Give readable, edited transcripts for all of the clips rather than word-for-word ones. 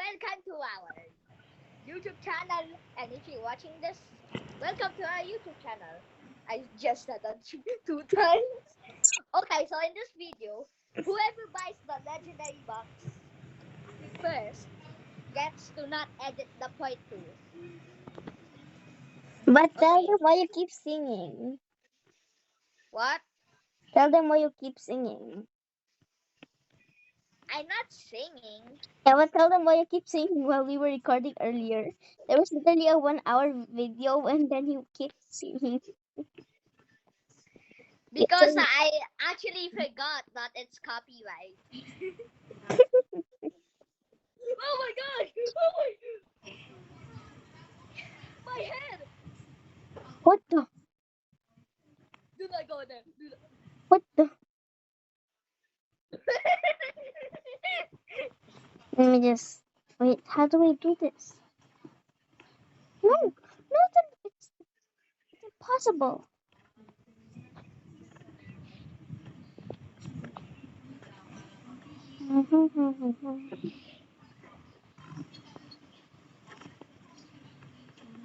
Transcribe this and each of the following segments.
welcome to our YouTube channel. And if you're watching this, welcome to our YouTube channel. I just said that two times. Okay, so in this video, whoever buys the legendary box first gets to not edit the point two. But tell Okay. them why you keep singing. What? Tell them why you keep singing. I'm not singing. Yeah, but tell them why you keep singing while we were recording earlier. There was literally a 1 hour video and then you keep singing. Because I actually forgot that it's copyright. Oh my god! Oh my head! What the? Do not go there. Do not. What the? Let me just wait. How do I do this? No, no, it's impossible.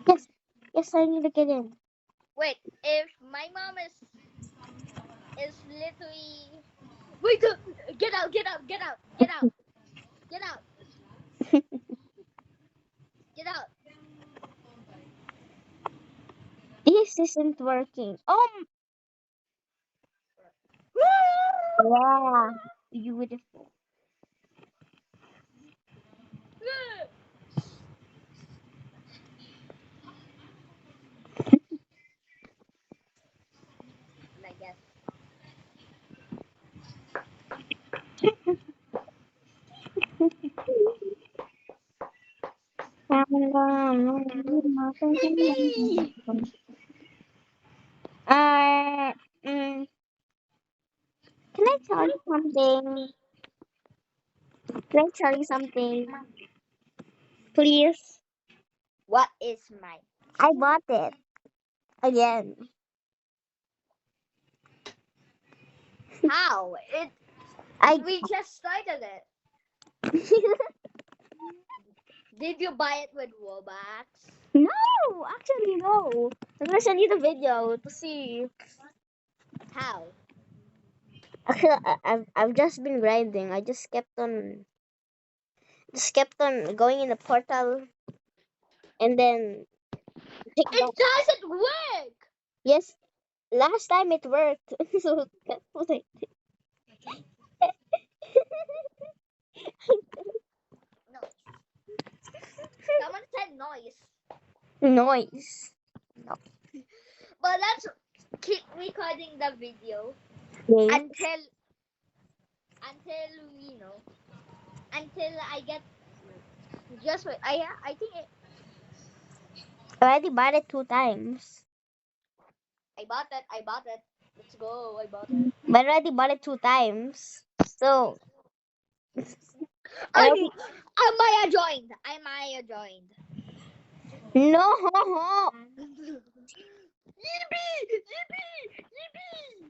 Yes, yes, I need to get in. Wait, if my mom is literally wait, get out, get out, get out, get out, get out, get out. This isn't working. Yeah, beautiful. I guess. Yippee! Uh, mm, can I tell you something? Can I tell you something? Please. What is mine? I bought it again. How? I We just started it. Did you buy it with Robux? no, actually no. I'm gonna send you the video to see. How? Actually, I've just been grinding. I just kept on going in the portal, and then pick It that. doesn't work. Yes, last time it worked. So that's what I did. No. Someone said noise. Noise. No. But let's keep recording the video Okay. until you know until I get just wait. I think I already bought it 2 times. I bought it. I bought it. Let's go. I bought it. But I already bought it 2 times. So I I'm already Maya joined. I'm Maya joined. no. Yippee! Yippee! Yippee!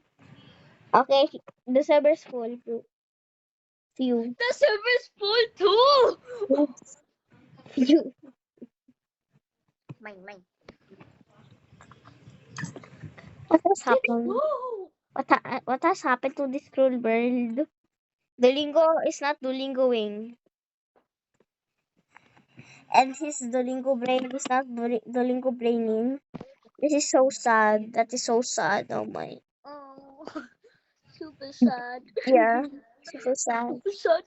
Okay, the server's full. Few. The server's full too. Few. Mine. What has Yippee! happened? Woo! What has happened to this cruel world? Duolingo is not Duolingoing. And his Duolingo brain is not Duolingo braining. This is so sad. That is so sad. Oh my. Oh, super sad. Yeah. Super sad. Sad.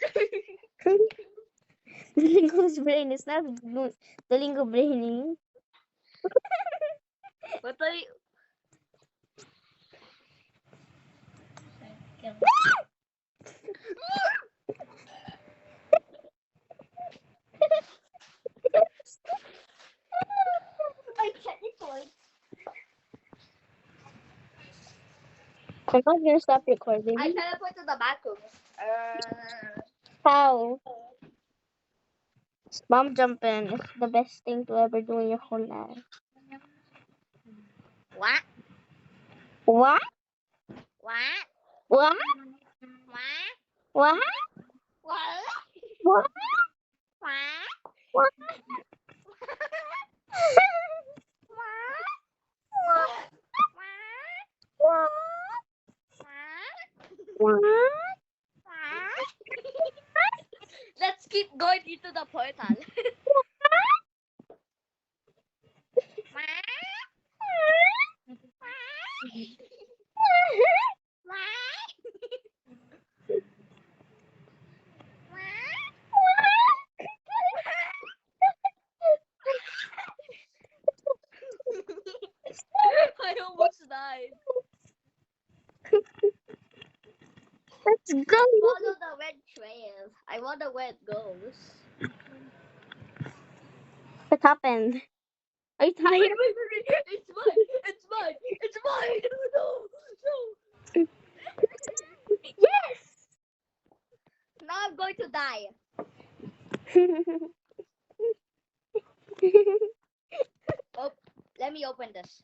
Duolingo's brain is not Duolingo braining. What are you? I teleport. I'm not gonna stop recording. I teleport to the bathroom. How? Bomb jumping is the best thing to ever do in your whole life. What? What? What? What? What? What? What? What? What? Let's keep going into the portal. I almost died. Let's go. Follow the red trail. I wonder where it goes. What happened? Are you Wait, tired? wait, wait, wait. It's mine. It's mine. It's mine. No. Yes. Now I'm going to die. Oh, let me open this.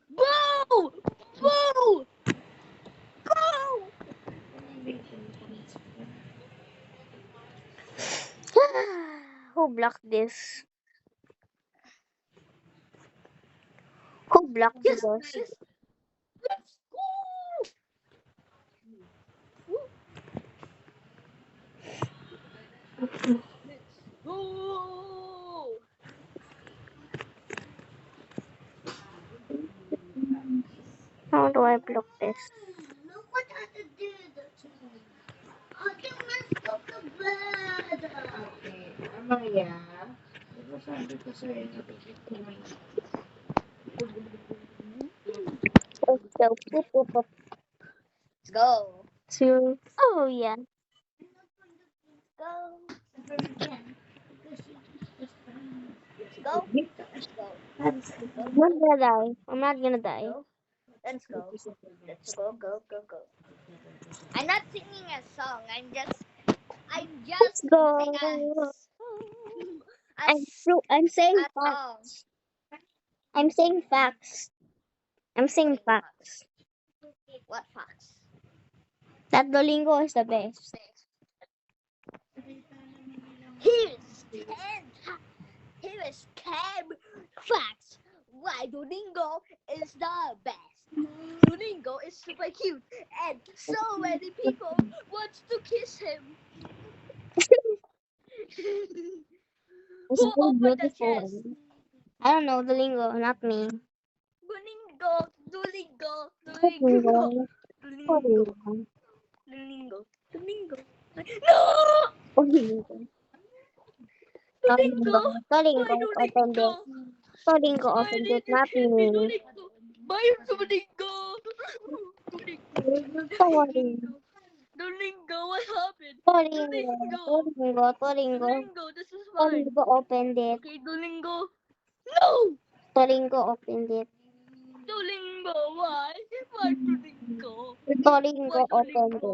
Boo! Boo! Go! Who blocked this? Who blocked Yes, this? yes. Let's go! Let's go! How do I block this? Look what I did. I think messed up the bed. Okay, Amaya, di ba sabi ko sa'yo na Let's go. Two. Oh yeah. Go. Let's go. Let's go. Go, I'm not go, gonna die. I'm not gonna die. go. Let's go. Let's go, go, go, go. I'm not singing a song. I'm just Let's go. saying I'm saying a song. facts. I'm saying facts. I'm saying facts. What facts? That Duolingo is the best. Here is 10 facts why Duolingo is the best. Duolingo is super cute and so many people want to kiss him. It's Who very opened the beautiful. chest? I don't know Duolingo, not me. Duolingo, Duolingo, Duolingo. Duolingo, Duolingo. Duolingo, Duolingo. No! Duolingo. Duolingo! Duolingo. Why Opened Duolingo? it. Duolingo Why opened did it, you not hit me, me. Duolingo? Why Duolingo? Sorry. Duolingo, what happened? Duolingo. Duolingo, Duolingo. Duolingo. Duolingo, this is mine. Duolingo opened it. Okay, Duolingo. No! Duolingo opened it. Duolingo, why? Why Duolingo? Duolingo Why opened Duolingo? it.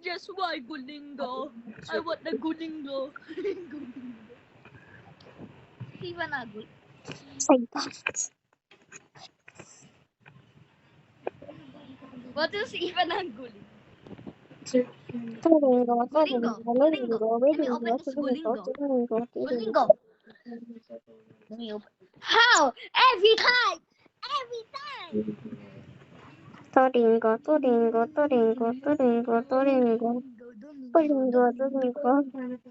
Just why Duolingo? I want the Duolingo. Even a good. Say that. What is even a good? Duolingo. Duolingo, Duolingo. Duolingo. Let me open Duolingo. this Duolingo. Duolingo. Duolingo. Duolingo. Let me open. How? Every time! Every time! Duolingo. Duolingo. Duolingo. Duolingo. Duolingo. Duolingo. Duolingo.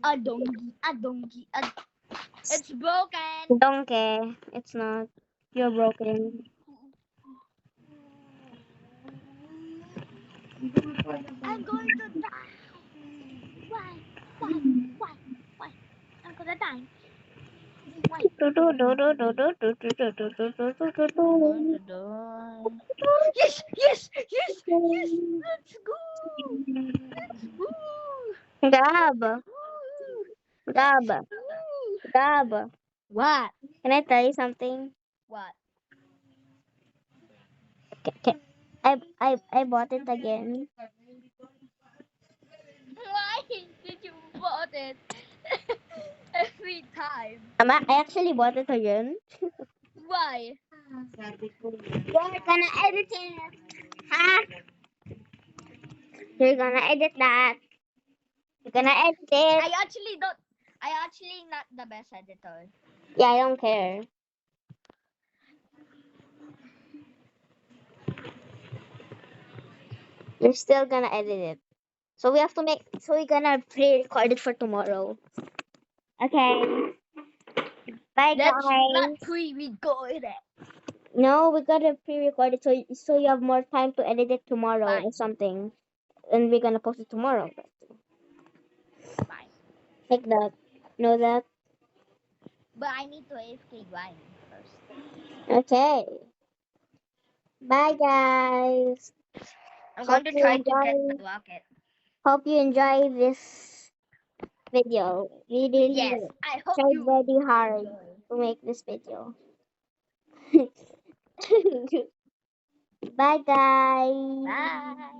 A donkey, a donkey, a... It's broken! Don't care. It's not. You're broken. I'm going to die! Why? Why? Why? Why? I'm gonna die. Why? Yes! Yes! Yes! Yes! Let's go! Let's go! Gab. Woo! Gab. Woo! Gab. What? Can I tell you something? What? I bought it again. Why did you bought it every time? I actually bought it again. Why? You're gonna edit it. Huh? You're gonna edit that. You're gonna edit it. I actually not the best editor. Yeah, I don't care. You're still gonna edit it. So we have to make. So we're gonna pre-record it for tomorrow. Okay. Bye, Let's not guys. pre-record it. No, we gotta pre-record it so you have more time to edit it tomorrow or Fine, something, and we're gonna post it tomorrow. fine. Like that. Know that? But I need to AFK grind first. Okay. Bye, guys. I'm Hope going to you try to get enjoy. the rocket. Hope you enjoy this video. We really Yes, I hope tried you very hard enjoy. to make this video. Bye, guys. Bye.